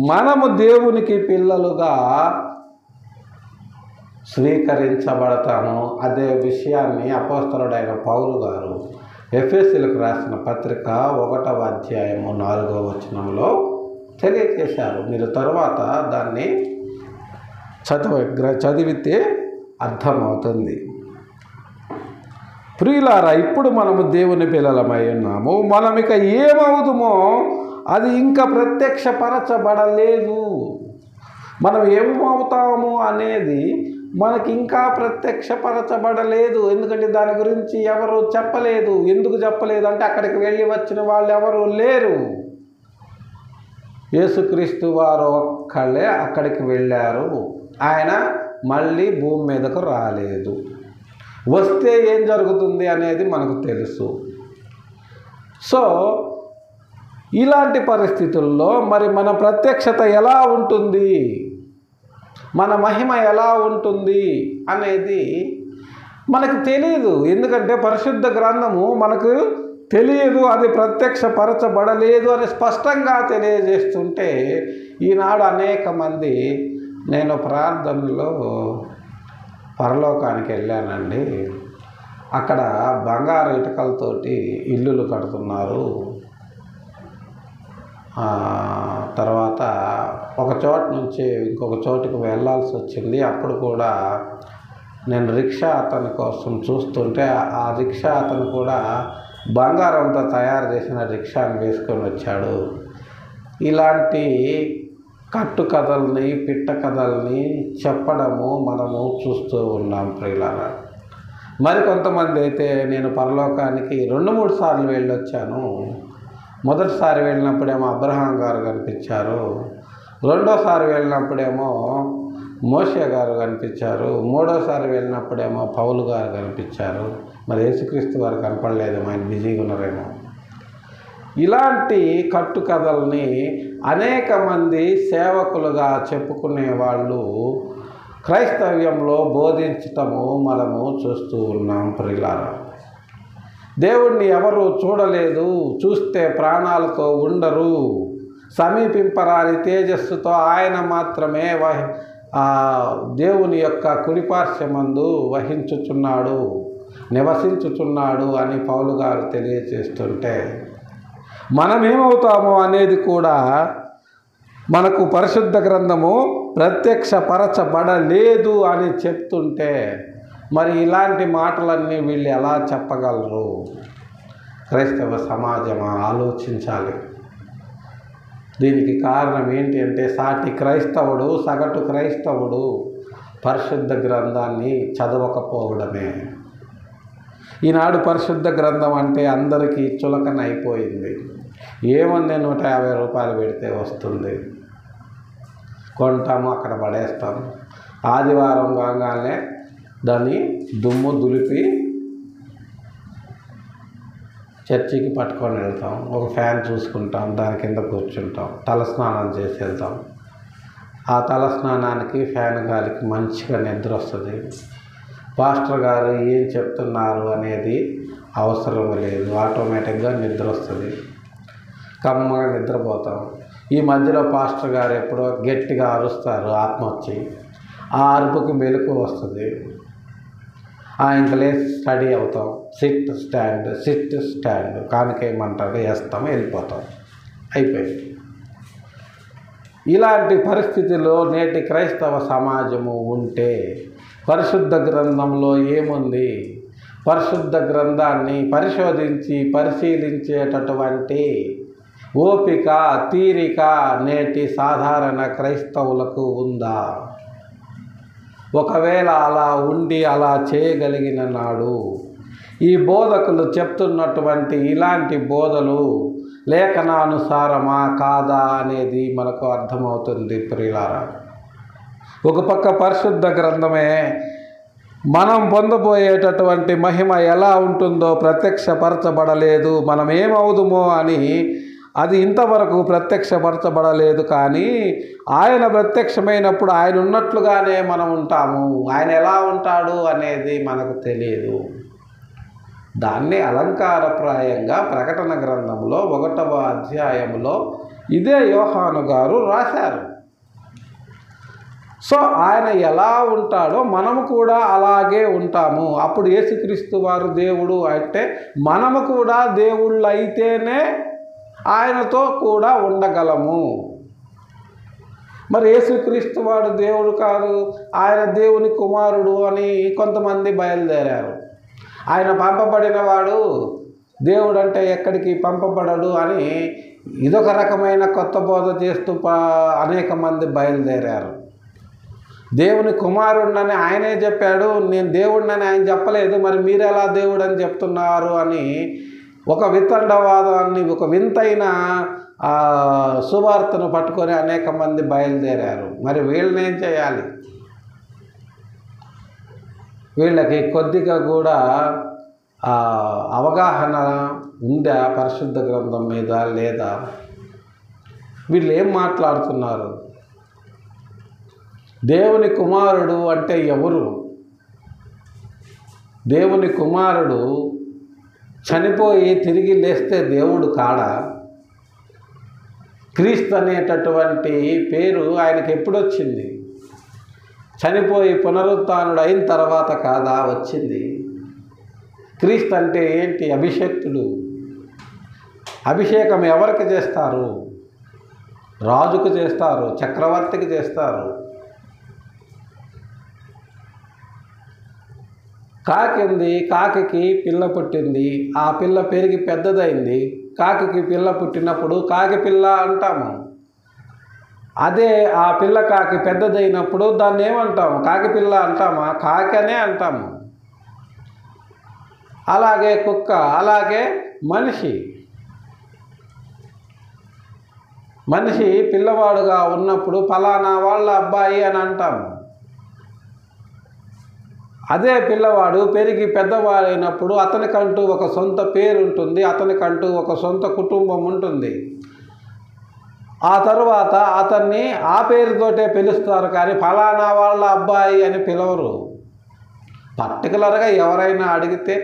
మనము దేవునికి పిల్లలుగా స్వీకరించబడతామో అదే విషయాన్ని అపోస్తలుడైన పౌలు గారు ఎఫెసీయులకు రాసిన పత్రిక 1వ అధ్యాయము 4వ వచనంలో తెలియజేశారు. మీరు తరువాత దాన్ని చదివితే అర్థమవుతుంది. ప్రియులారా, ఇప్పుడు మనము దేవుని పిల్లలమై ఉన్నాము. మనం ఇక ఏమవుదుమో అది ఇంకా ప్రత్యక్షపరచబడలేదు. మనం ఏమవుతాము అనేది మనకి ఇంకా ప్రత్యక్షపరచబడలేదు. ఎందుకంటే దాని గురించి ఎవరు చెప్పలేదు. ఎందుకు చెప్పలేదు అంటే అక్కడికి వెళ్ళి వచ్చిన వాళ్ళు ఎవరు లేరు. యేసుక్రీస్తు వారు ఒక్కళ్ళే అక్కడికి వెళ్ళారు. ఆయన మళ్ళీ భూమి మీదకు రాలేదు. వస్తే ఏం జరుగుతుంది అనేది మనకు తెలుసు. సో ఇలాంటి పరిస్థితుల్లో మరి మన ప్రత్యక్షత ఎలా ఉంటుంది, మన మహిమ ఎలా ఉంటుంది అనేది మనకు తెలియదు. ఎందుకంటే పరిశుద్ధ గ్రంథము మనకు తెలియదు, అది ప్రత్యక్షపరచబడలేదు అని స్పష్టంగా తెలియజేస్తుంటే ఈనాడు అనేక మంది, నేను ప్రార్థనలో పరలోకానికి వెళ్ళానండి, అక్కడ బంగారు ఇటుకలతోటి ఇల్లులు కడుతున్నారు, తర్వాత ఒక చోట నుంచి ఇంకొక చోటుకు వెళ్ళాల్సి వచ్చింది, అప్పుడు కూడా నేను రిక్షా అతని కోసం చూస్తుంటే ఆ రిక్షా అతను కూడా బంగారంతో తయారు చేసిన రిక్షాని వేసుకొని వచ్చాడు. ఇలాంటి కట్టు కథల్ని, పిట్ట కథల్ని చెప్పడము మనము చూస్తూ ఉన్నాం ప్రియులారా. మరికొంతమంది అయితే నేను పరలోకానికి 2-3 సార్లు వెళ్ళొచ్చాను. మొదటిసారి వెళ్ళినప్పుడేమో అబ్రహాం గారు కనిపించారు, రెండోసారి వెళ్ళినప్పుడేమో మోషే గారు కనిపించారు, మూడోసారి వెళ్ళినప్పుడేమో పౌలు గారు కనిపించారు. మరి యేసుక్రీస్తు వారు కనపడలేదు, ఆయన బిజీగా ఉన్నారేమో. ఇలాంటి కట్టుకథల్ని అనేక మంది సేవకులుగా చెప్పుకునే వాళ్ళు క్రైస్తవ్యంలో బోధించటము మనము చూస్తూ ఉన్నాం ప్రియులారా. దేవుణ్ణి ఎవరు చూడలేదు, చూస్తే ప్రాణాలతో ఉండరు, సమీపింపరాని తేజస్సుతో ఆయన మాత్రమే దేవుని యొక్క కుడిపార్శ్వమందు వహించుచున్నాడు, నివసించుచున్నాడు అని పౌలు గారు తెలియజేస్తుంటే మనమేమవుతామో అనేది కూడా మనకు పరిశుద్ధ గ్రంథము ప్రత్యక్షపరచబడలేదు అని చెప్తుంటే మరి ఇలాంటి మాటలన్నీ వీళ్ళు ఎలా చెప్పగలరు? క్రైస్తవ సమాజం ఆలోచించాలి. దీనికి కారణం ఏంటి అంటే సాటి క్రైస్తవుడు, సగటు క్రైస్తవుడు పరిశుద్ధ గ్రంథాన్ని చదవకపోవడమే. ఈనాడు పరిశుద్ధ గ్రంథం అంటే అందరికీ చులకన అయిపోయింది. ఏముంది, 150 రూపాయలు పెడితే వస్తుంది, కొంటాము, అక్కడ పడేస్తాము, ఆదివారం కాగానే దాన్ని దుమ్ము దులిపి చర్చికి పట్టుకొని వెళ్తాం, ఒక ఫ్యాన్ చూసుకుంటాం, దాని కింద కూర్చుంటాం, తలస్నానం చేసి వెళ్తాం. ఆ తలస్నానానికి ఫ్యాన్ గాలికి మంచిగా నిద్ర వస్తుంది. పాస్టర్ గారు ఏం చెప్తున్నారు అనేది అవసరం లేదు, ఆటోమేటిక్గా నిద్ర వస్తుంది, కమ్మగా నిద్రపోతాం. ఈ మధ్యలో పాస్టర్ గారు ఎప్పుడో గట్టిగా అరుస్తారు, ఆత్మ వచ్చి, ఆ అరుపుకి మెలకు వస్తుంది. ఇంక లేచి స్టడీ అవుతాం, సిట్ స్టాండ్ కానికేయమంటారు, వేస్తాం, వెళ్ళిపోతాం, అయిపోయింది. ఇలాంటి పరిస్థితిలో నేటి క్రైస్తవ సమాజము ఉంటే పరిశుద్ధ గ్రంథంలో ఏముంది? పరిశుద్ధ గ్రంథాన్ని పరిశీలించేటటువంటి ఓపిక, తీరిక నేటి సాధారణ క్రైస్తవులకు ఉందా? ఒకవేళ అలా ఉండి అలా చేయగలిగిన నాడు ఈ బోధకులు చెప్తున్నటువంటి ఇలాంటి బోధలు లేఖనానుసారమా కాదా అనేది మనకు అర్థమవుతుంది ప్రియులారా. ఒక పక్క పరిశుద్ధ గ్రంథమే మనం పొందబోయేటటువంటి మహిమ ఎలా ఉంటుందో ప్రత్యక్షపరచబడలేదు, మనం ఏమవుదుమో అని అది ఇంతవరకు ప్రత్యక్షపరచబడలేదు. కానీ ఆయన ప్రత్యక్షమైనప్పుడు ఆయన ఉన్నట్లుగానే మనం ఉంటాము. ఆయన ఎలా ఉంటాడు అనేది మనకు తెలియదు. దాన్ని అలంకారప్రాయంగా ప్రకటన గ్రంథంలో 1వ అధ్యాయంలో ఇదే యోహాను గారు రాశారు. సో ఆయన ఎలా ఉంటాడో మనము కూడా అలాగే ఉంటాము. అప్పుడు యేసుక్రీస్తు వారు దేవుడు అంటే మనము కూడా దేవుళ్ళు అయితేనే ఆయనతో కూడా ఉండగలము. మరి యేసుక్రీస్తు వాడు దేవుడు కాదు, ఆయన దేవుని కుమారుడు అని కొంతమంది బయలుదేరారు. ఆయన పంపబడిన వాడు దేవుడు అంటే ఎక్కడికి పంపబడడు అని ఇదొక రకమైన కొత్త బోధ చేస్తూ అనేక మంది బయలుదేరారు. దేవుని కుమారుడినని ఆయనే చెప్పాడు, నేను దేవుడినని ఆయన చెప్పలేదు, మరి మీరు ఎలా దేవుడు అని చెప్తున్నారు అని ఒక వితండవాదాన్ని, ఒక వింతైన సువార్తను పట్టుకొని అనేక మంది బయలుదేరారు. మరి వీళ్ళని ఏం చేయాలి? వీళ్ళకి కొద్దిగా కూడా అవగాహన ఉందా పరిశుద్ధ గ్రంథం మీద లేదా? వీళ్ళు ఏం మాట్లాడుతున్నారు? దేవుని కుమారుడు అంటే ఎవరు? దేవుని కుమారుడు చనిపోయి తిరిగి లేస్తే దేవుడు కాడా? క్రీస్తు అనేటటువంటి పేరు ఆయనకి ఎప్పుడు వచ్చింది? చనిపోయి పునరుత్థానుడు అయిన తర్వాత కాదా వచ్చింది? క్రీస్తు అంటే ఏంటి? అభిషేక్తుడు. అభిషేకం ఎవరికి చేస్తారు? రాజుకు చేస్తారు, చక్రవర్తికి చేస్తారు. కాకి ఉంది, కాకి పిల్ల పుట్టింది, ఆ పిల్ల పెరిగి పెద్దదైంది. కాకి పిల్ల పుట్టినప్పుడు కాకి పిల్ల అంటాము. అదే ఆ పిల్ల కాకి పెద్దదైనప్పుడు దాన్ని ఏమంటాము? కాకి పిల్ల అంటామా? కాకి అనే అంటాము. అలాగే కుక్క, అలాగే మనిషి పిల్లవాడుగా ఉన్నప్పుడు ఫలానా వాళ్ళ అబ్బాయి అని అంటాము. అదే పిల్లవాడు పెరిగి పెద్దవాడైనప్పుడు అతనికంటూ ఒక సొంత పేరు ఉంటుంది, అతనికంటూ ఒక సొంత కుటుంబం ఉంటుంది. ఆ తరువాత అతన్ని ఆ పేరుతోటే పిలుస్తారు, కానీ ఫలానా వాళ్ళ అబ్బాయి అని పిలవరు. పర్టికులర్గా ఎవరైనా అడిగితే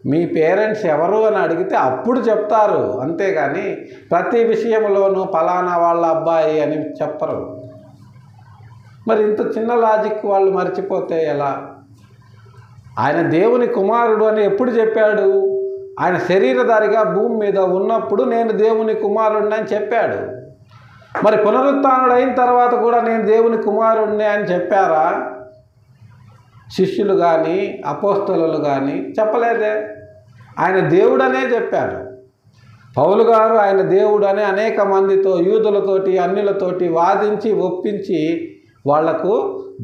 మీ పేరెంట్స్ ఎవరు అని అడిగితే అప్పుడు చెప్తారు, అంతేగాని ప్రతి విషయంలోనూ ఫలానా వాళ్ళ అబ్బాయి అని చెప్పరు. మరి ఇంత చిన్న లాజిక్ వాళ్ళు మర్చిపోతే ఎలా? ఆయన దేవుని కుమారుడు అని ఎప్పుడు చెప్పాడు? ఆయన శరీరధారిగా భూమి మీద ఉన్నప్పుడు నేను దేవుని కుమారుడిని అని చెప్పాడు. మరి పునరుత్థానుడు అయిన తర్వాత కూడా నేను దేవుని కుమారుడిని అని చెప్పారా? శిష్యులు కానీ అపోస్తలులు కానీ చెప్పలేదే. ఆయన దేవుడనే చెప్పాడు. పౌలు గారు ఆయన దేవుడని అనేక మందితో, యూదులతోటి అన్యులతోటి వాదించి ఒప్పించి వాళ్లకు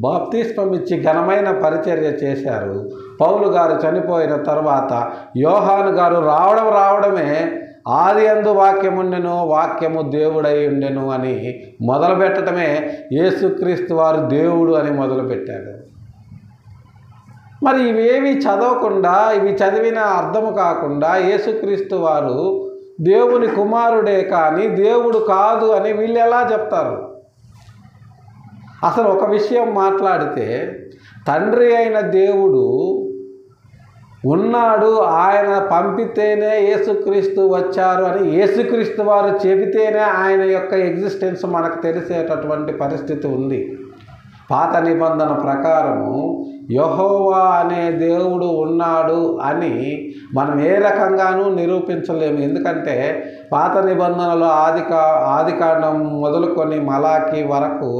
బాప్తిస్మం ఇచ్చి ఘనమైన పరిచర్య చేశారు. పౌలు గారు చనిపోయిన తర్వాత యోహాను గారు రావడమే ఆది యందు వాక్యముండెను, వాక్యము దేవుడై ఉండెను అని మొదలుపెట్టడమే యేసుక్రీస్తు వారు దేవుడు అని మొదలుపెట్టాడు. మరి ఇవేవి చదవకుండా, ఇవి చదివిన అర్థము కాకుండా యేసుక్రీస్తు వారు దేవుని కుమారుడే కానీ దేవుడు కాదు అని వీళ్ళు ఎలా చెప్తారు? అసలు ఒక విషయం మాట్లాడితే తండ్రి అయిన దేవుడు ఉన్నాడు, ఆయన పంపితేనే యేసుక్రీస్తు వచ్చారు అని యేసుక్రీస్తు వారు చెబితేనే ఆయన యొక్క ఎగ్జిస్టెన్స్ మనకు తెలిసేటటువంటి పరిస్థితి ఉంది. పాత నిబంధన ప్రకారము యెహోవా అనే దేవుడు ఉన్నాడు అని మనం ఏ రకంగానూ నిరూపించలేము. ఎందుకంటే పాత నిబంధనలో ఆదికాండం మొదలుకొని మలాకి వరకు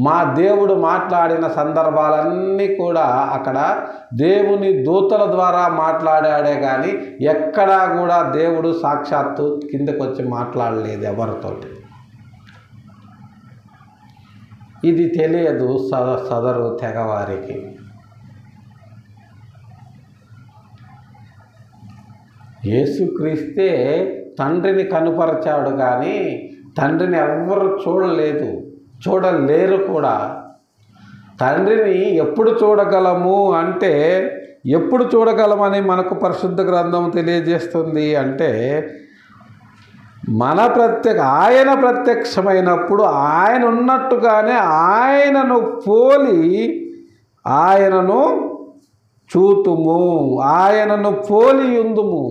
మా దేవుడు మాట్లాడిన సందర్భాలన్నీ కూడా అక్కడ దేవుని దూతల ద్వారా మాట్లాడాడే కానీ ఎక్కడా కూడా దేవుడు సాక్షాత్తు కిందకు వచ్చి మాట్లాడలేదు ఎవరితోటి. ఇది తెలియదు సదరు తెగవారికి. యేసుక్రీస్తే తండ్రిని కనుపరచాడు కానీ తండ్రిని ఎవ్వరు చూడలేరు కూడా. తండ్రిని ఎప్పుడు చూడగలము అంటే, ఎప్పుడు చూడగలమని మనకు పరిశుద్ధ గ్రంథం తెలియజేస్తుంది అంటే, ఆయన ప్రత్యక్షమైనప్పుడు ఆయన ఉన్నట్టుగానే ఆయనను పోలి ఆయనను చూతుము, ఆయనను పోలి ఉందుము.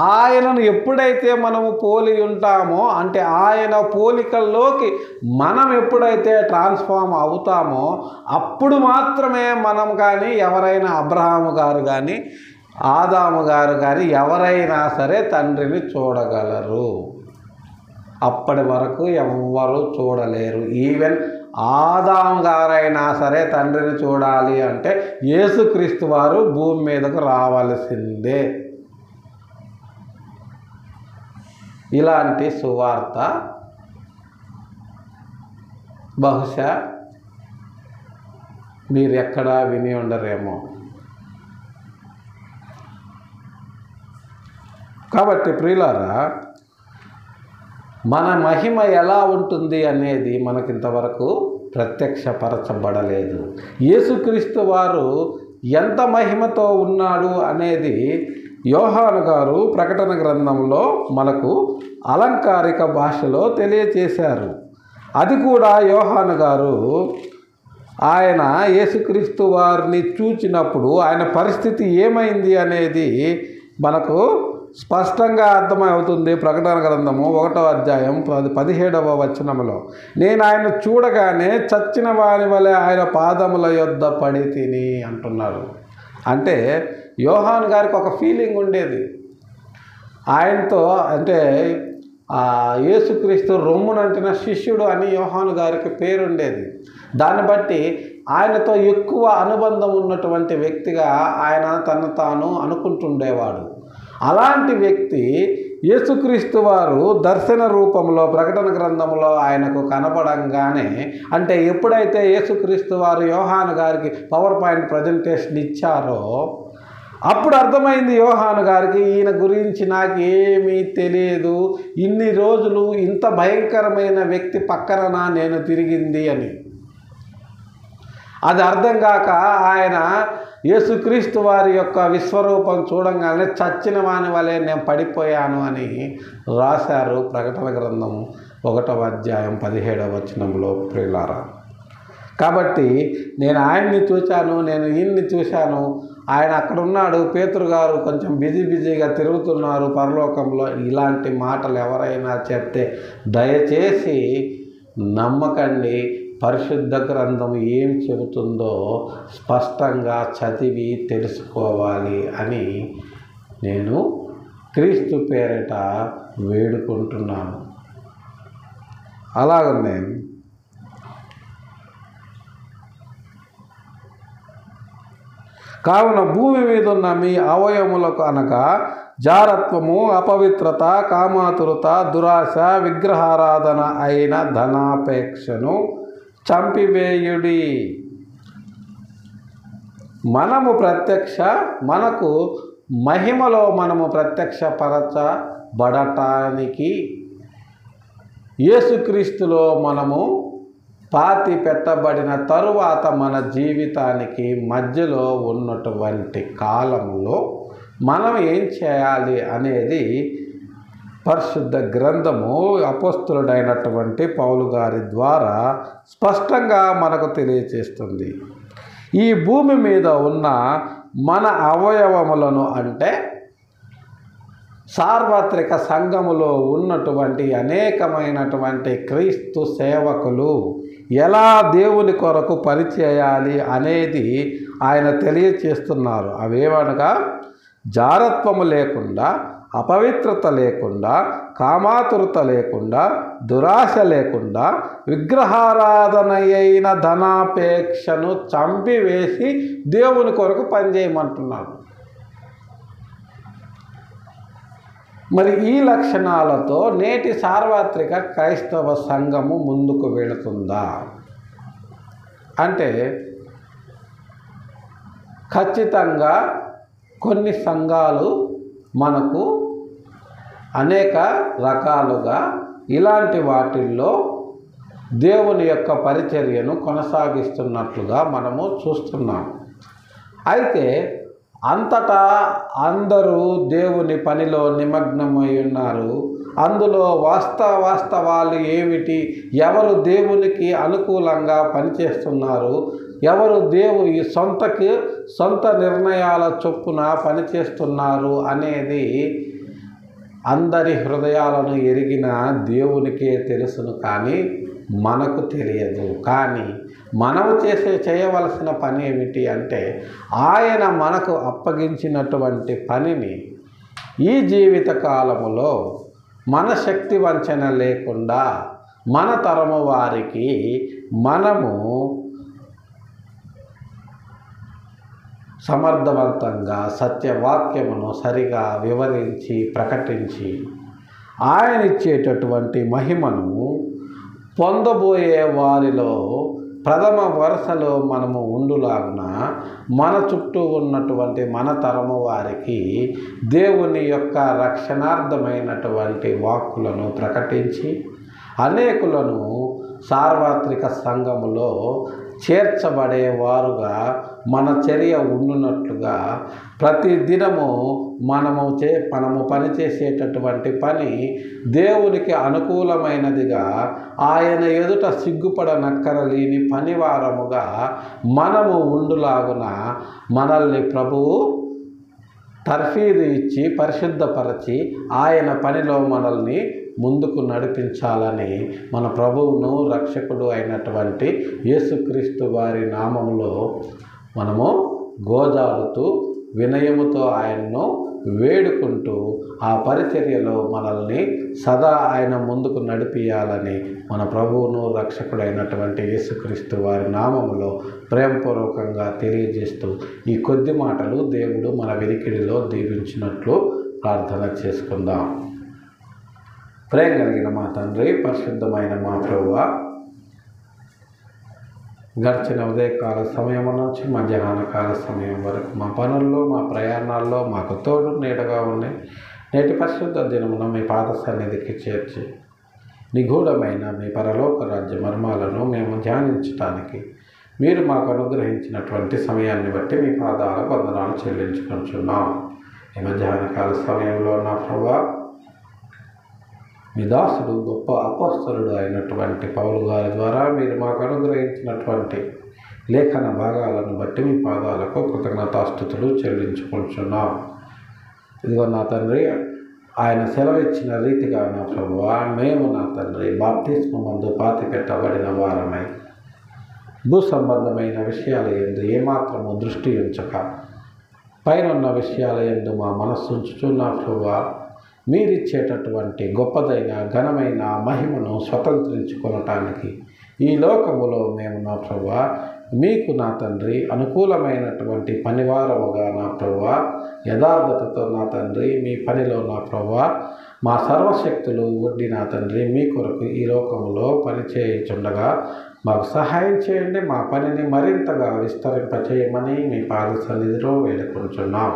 ఆయనను ఎప్పుడైతే మనము పోలి ఉంటామో, అంటే ఆయన పోలికల్లోకి మనం ఎప్పుడైతే ట్రాన్స్ఫార్మ్ అవుతామో అప్పుడు మాత్రమే మనం కానీ, ఎవరైనా అబ్రహాము గారు కానీ, ఆదాము గారు కానీ ఎవరైనా సరే తండ్రిని చూడగలరు. అప్పటి వరకు ఎవ్వరూ చూడలేరు. ఈవెన్ ఆదాము గారైనా సరే తండ్రిని చూడాలి అంటే యేసుక్రీస్తు వారు భూమి మీదకు రావాల్సిందే. ఇలాంటి సువార్త బహుశా మీరు ఎక్కడా విని ఉండరేమో. కాబట్టి ప్రియులారా, మన మహిమ ఎలా ఉంటుంది అనేది మనకింతవరకు ప్రత్యక్షపరచబడలేదు. యేసుక్రీస్తు వారు ఎంత మహిమతో ఉన్నాడు అనేది యోహాను గారు ప్రకటన గ్రంథంలో మనకు అలంకారిక భాషలో తెలియచేశారు. అది కూడా యోహాను గారు ఆయన యేసుక్రీస్తు వారిని చూచినప్పుడు ఆయన పరిస్థితి ఏమైంది అనేది మనకు స్పష్టంగా అర్థమవుతుంది. ప్రకటన గ్రంథము 1వ అధ్యాయం 17వ వచనంలో, నేను ఆయన చూడగానే చచ్చిన వారి వలె ఆయన పాదముల యొద్ద పడి తిని అంటున్నారు. అంటే యోహాను గారికి ఒక ఫీలింగ్ ఉండేది. ఆయనతో అంటే యేసుక్రీస్తు రొమ్మునంటిన శిష్యుడు అని యోహాను గారికి పేరుండేది. దాన్ని బట్టి ఆయనతో ఎక్కువ అనుబంధం ఉన్నటువంటి వ్యక్తిగా ఆయన తను తాను అనుకుంటుండేవాడు. అలాంటి వ్యక్తి యేసుక్రీస్తు వారు దర్శన రూపంలో ప్రకటన గ్రంథంలో ఆయనకు కనపడంగానే, అంటే ఎప్పుడైతే యేసుక్రీస్తు వారు యోహాను గారికి పవర్ పాయింట్ ప్రజెంటేషన్ ఇచ్చారో అప్పుడు అర్థమైంది యోహాను గారికి, ఈయన గురించి నాకు ఏమీ తెలియదు, ఇన్ని రోజులు ఇంత భయంకరమైన వ్యక్తి పక్కన నేను తిరిగింది అని. అది అర్థం కాక ఆయన యేసుక్రీస్తు వారి యొక్క విశ్వరూపం చూడంగానే చచ్చిన వాని వలె నేను పడిపోయాను అని రాశారు ప్రకటన గ్రంథం 1వ అధ్యాయం 17వ వచనంలో ప్రియులారా. కాబట్టి నేను ఆయన్ని చూశాను, నేను ఈయన్ని చూశాను, ఆయన అక్కడ ఉన్నాడు, పేతురు గారు కొంచెం బిజీగా తిరుగుతున్నారు పరలోకంలో, ఇలాంటి మాటలు ఎవరైనా చెప్తే దయచేసి నమ్మకండి. పరిశుద్ధ గ్రంథం ఏం చెబుతుందో స్పష్టంగా చదివి తెలుసుకోవాలి అని నేను క్రీస్తు పేరిట వేడుకుంటున్నాను. అలాగనే కావున భూమి మీద ఉన్న మీ అవయములకు అనగా జారత్వము, అపవిత్రత, కామాతురత, దురాశ, విగ్రహారాధన అయిన ధనాపేక్షను చంపివేయుడి. మనకు మహిమలో మనము ప్రత్యక్షపరచబడటానికి యేసుక్రీస్తులో మనము పాతి పెట్టబడిన తరువాత మన జీవితానికి మధ్యలో ఉన్నటువంటి కాలంలో మనం ఏం చేయాలి అనేది పరిశుద్ధ గ్రంథము అపోస్తలుడైనటువంటి పౌలు గారి ద్వారా స్పష్టంగా మనకు తెలియచేస్తుంది. ఈ భూమి మీద ఉన్న మన అవయవములను, అంటే సార్వత్రిక సంఘములో ఉన్నటువంటి అనేకమైనటువంటి క్రీస్తు సేవకులు ఎలా దేవుని కొరకు పనిచేయాలి అనేది ఆయన తెలియచేస్తున్నారు. అవేమనగా జారత్వము లేకుండా, అపవిత్రత లేకుండా, కామాతురత లేకుండా, దురాశ లేకుండా, విగ్రహారాధన అయిన ధనాపేక్షను చంపివేసి దేవుని కొరకు పనిచేయమంటున్నాడు. మరి ఈ లక్షణాలతో నేటి సార్వత్రిక క్రైస్తవ సంఘము ముందుకు వెళుతుందా అంటే ఖచ్చితంగా కొన్ని సంఘాలు మనకు అనేక రకాలుగా ఇలాంటి వాటిల్లో దేవుని యొక్క పరిచర్యను కొనసాగిస్తున్నట్లుగా మనము చూస్తున్నాం. అయితే అంతటా అందరూ దేవుని పనిలో నిమగ్నమై ఉన్నారు. అందులో వాస్తవాలు ఏమిటి, ఎవరు దేవునికి అనుకూలంగా పనిచేస్తున్నారు, ఎవరు దేవుని సొంత నిర్ణయాల చొప్పున పనిచేస్తున్నారు అనేది అందరి హృదయాలను ఎరిగిన దేవునికే తెలుసును, కానీ మనకు తెలియదు. కానీ మనం చేయవలసిన పని ఏమిటి అంటే, ఆయన మనకు అప్పగించినటువంటి పనిని ఈ జీవిత కాలములో మన శక్తి వంచన లేకుండా మన తరము వారికి మనము సమర్థవంతంగా సత్యవాక్యమును సరిగా వివరించి ప్రకటించి ఆయన ఇచ్చేటటువంటి మహిమను పొందబోయే వారిలో ప్రథమ వరుసలో మనము ఉండులాగున మన చుట్టూ ఉన్నటువంటి మన తరము వారికి దేవుని యొక్క రక్షణార్థమైనటువంటి వాక్కులను ప్రకటించి అనేకులను సార్వత్రిక సంఘములో చేర్చబడేవారుగా మన చర్య ఉండునట్లుగా ప్రతి దినము మనము పనిచేసేటటువంటి పని దేవునికి అనుకూలమైనదిగా, ఆయన ఎదుట సిగ్గుపడనక్కరలేని పనివారముగా మనము ఉండులాగున మనల్ని ప్రభువు తర్ఫీదు ఇచ్చి పరిశుద్ధపరచి ఆయన పనిలో మనల్ని ముందుకు నడిపించాలని మన ప్రభువును రక్షకుడు అయినటువంటి యేసుక్రీస్తు వారి నామములో మనము గోజాడుతూ వినయముతో ఆయన్ను వేడుకుంటూ ఆ పరిచర్యలో మనల్ని సదా ఆయన ముందుకు నడిపియాలని మన ప్రభువును రక్షకుడైనటువంటి యేసుక్రీస్తు వారి నామములో ప్రేమపూర్వకంగా తెలియజేస్తూ ఈ కొద్ది మాటలు దేవుడు మన వినికిడిలో దీవించినట్లు ప్రార్థన చేసుకుందాం. ప్రేమ కలిగిన మా తండ్రి, పరిశుద్ధమైన మా ప్రభువా, గడిచిన ఉదయకాల సమయం నుంచి మధ్యాహ్న కాల సమయం వరకు మా పనుల్లో, మా ప్రయాణాల్లో మాకు తోడు నీడగా ఉన్నాయి. నేటి పరిశుద్ధ దినమున మీ పాద సన్నిధికి చేర్చి నిగూఢమైన మీ పరలోక రాజ్య మర్మాలను మేము ధ్యానించటానికి మీరు మాకు అనుగ్రహించినటువంటి సమయాన్ని బట్టి మీ పాదాల వందనాలు చెల్లించుకుంటున్నాం. ఈ మధ్యాహ్న కాల సమయంలో నా ప్రభువా, మీ దాసుడు గొప్ప అపోస్తలుడు అయినటువంటి పౌలు గారి ద్వారా మీరు మాకు అనుగ్రహించినటువంటి లేఖన భాగాలను బట్టి మీ పాదాలకు కృతజ్ఞతాస్తుతులు చెల్లించుకుంటున్నాం. ఇదిగో నా తండ్రి, ఆయన సెలవిచ్చిన రీతిగా నా ప్రభువా, మేము నా తండ్రి బాప్తిస్మమందు పాతిపెట్టబడిన వారమై భూ సంబంధమైన విషయాల యందు ఏమాత్రము దృష్టి ఉంచక పైనున్న విషయాల యందు మా మనస్సు ఉంచుచు నా ప్రభువా, మీరిచ్చేటటువంటి గొప్పదైన ఘనమైన మహిమను స్వతంత్రించుకొనటానికి ఈ లోకములో మేము నా ప్రభువా మీకు నా తండ్రి అనుకూలమైనటువంటి పనివారముగా నా ప్రభువా యథార్థతతో నా తండ్రి మీ పనిలో నా ప్రభువా మా సర్వశక్తులు ఒడ్డి నా తండ్రి మీ కొరకు ఈ లోకములో పనిచేయుచుండగా మాకు సహాయం చేయండి. మా పనిని మరింతగా విస్తరింపచేయమని మీ పాద సన్నిధిలో వేడుకుంటున్నాం.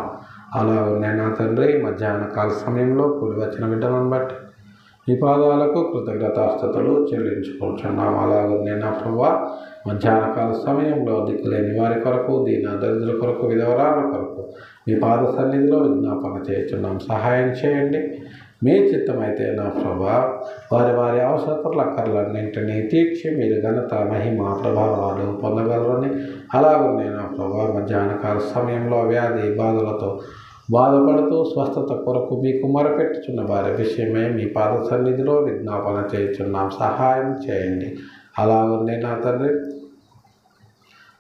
అలాగే నా తండ్రి, మధ్యాహ్న కాల సమయంలో కూడి వచ్చిన బిడ్డలను బట్టి ఈ పాదాలకు కృతజ్ఞతాస్తుతులు చెల్లించుకుంటున్నాం. అలాగే నా ప్రభువా, మధ్యాహ్న కాల సమయంలో దిక్కులేని వారి కొరకు, దీన దరిద్రుల కొరకు, విధవరాల కొరకు మీ పాద సన్నిధిలో విజ్ఞాపన చేస్తున్నాం. సహాయం చేయండి. మీ చిత్తమైతే నా ప్రభువా వారి వారి అవసరతల అక్కర్లన్నింటినీ తీర్చి మీరు ఘనత, మహిమ, ప్రభావాలు పొందగలరని, అలాగే నా ప్రభువా మధ్యాహ్న కాల సమయంలో వ్యాధి బాధలతో బాధపడుతూ స్వస్థత కొరకు మీకు మొరపెట్టుచున్న వారి విషయమై మీ పాద సన్నిధిలో విజ్ఞాపన చేస్తున్నాం. సహాయం చేయండి. అలాగే నా తండ్రి,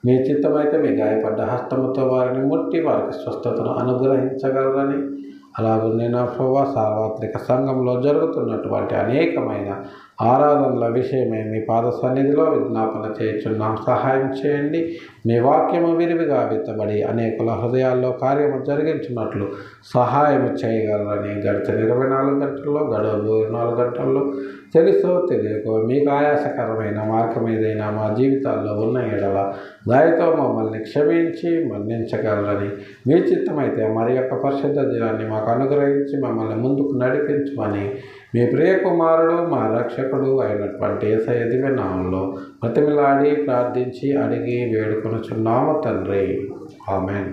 మీ చిత్తమైతే మీ గాయపడ్డ హస్తముతో వారిని ముట్టి వారికి స్వస్థతను అనుగ్రహించగలరని, అలాగే నా ప్రభువా సార్వత్రిక సంఘంలో జరుగుతున్నటువంటి అనేకమైన ఆరాధనల విషయమై మీ పాద సన్నిధిలో విజ్ఞాపన చేస్తున్నాం. సహాయం చేయండి. మీ వాక్యము విరివిగా విత్తబడి అనేకుల హృదయాల్లో కార్యము జరిగించినట్లు సహాయం చేయగలరని, గడిచిన 24 గంటల్లో, గడవ 24 గంటల్లో తెలుసో తెలియకో మీకు ఆయాసకరమైన మార్గం ఏదైనా మా జీవితాల్లో ఉన్న ఎడల దయతో మమ్మల్ని క్షమించి మన్నించగలరని, మీ చిత్తమైతే మరి యొక్క పరిశుద్ధ దినాన్ని మాకు అనుగ్రహించి మమ్మల్ని ముందుకు నడిపించమని మీ ప్రియకుమారుడు మా రక్షకుడు అయినటువంటి యేసయ్య దివ్య నామములో బ్రతిమిలాడి ప్రార్థించి అడిగి వేడుకొనుచున్నాము తండ్రి. ఆమేన్.